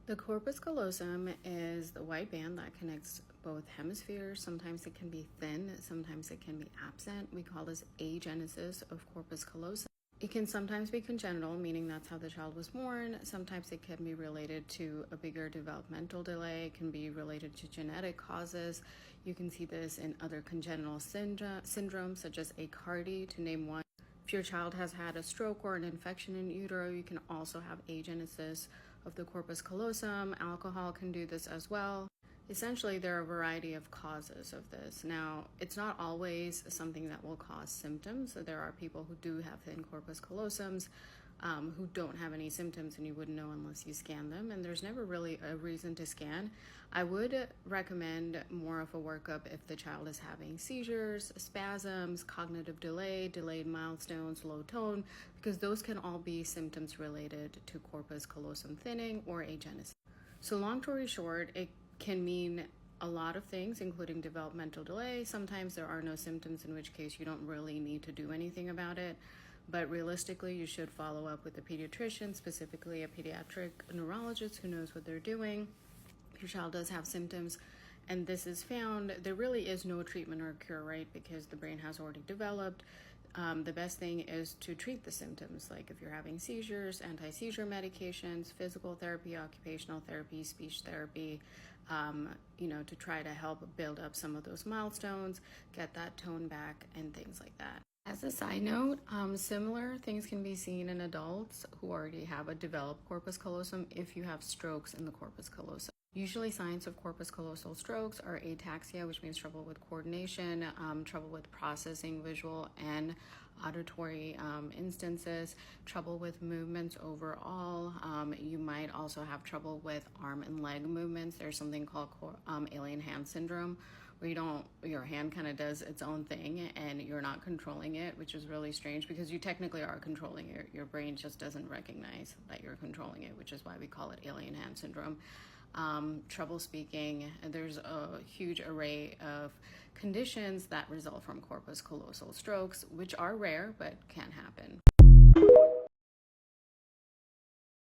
The corpus callosum is the white band that connects both hemispheres. Sometimes it can be thin, sometimes it can be absent. We call this agenesis of corpus callosum. It can sometimes be congenital, meaning that's how the child was born. Sometimes it can be related to a bigger developmental delay. It can be related to genetic causes. You can see this in other congenital syndromes, such as acardie, to name one. If your child has had a stroke or an infection in utero, you can also have agenesis of the corpus callosum. Alcohol can do this as well. Essentially, there are a variety of causes of this. Now, it's not always something that will cause symptoms. So there are people who do have thin corpus callosums who don't have any symptoms, and you wouldn't know unless you scan them. And there's never really a reason to scan. I would recommend more of a workup if the child is having seizures, spasms, cognitive delay, delayed milestones, low tone, because those can all be symptoms related to corpus callosum thinning or agenesis. So long story short, it can mean a lot of things, including developmental delay. Sometimes there are no symptoms, in which case you don't really need to do anything about it. But realistically, you should follow up with a pediatrician, specifically a pediatric neurologist who knows what they're doing. If your child does have symptoms and this is found, there really is no treatment or cure, right? Because the brain has already developed. The best thing is to treat the symptoms, like if you're having seizures, anti-seizure medications, physical therapy, occupational therapy, speech therapy, to try to help build up some of those milestones, get that tone back, and things like that. As a side note, similar things can be seen in adults who already have a developed corpus callosum if you have strokes in the corpus callosum. Usually signs of corpus callosal strokes are ataxia, which means trouble with coordination, trouble with processing visual and auditory instances, trouble with movements overall. You might also have trouble with arm and leg movements. There's something called alien hand syndrome, where your hand kind of does its own thing and you're not controlling it, which is really strange because you technically are controlling it. Your brain just doesn't recognize that you're controlling it, which is why we call it alien hand syndrome. Trouble speaking. There's a huge array of conditions that result from corpus callosal strokes, which are rare but can happen.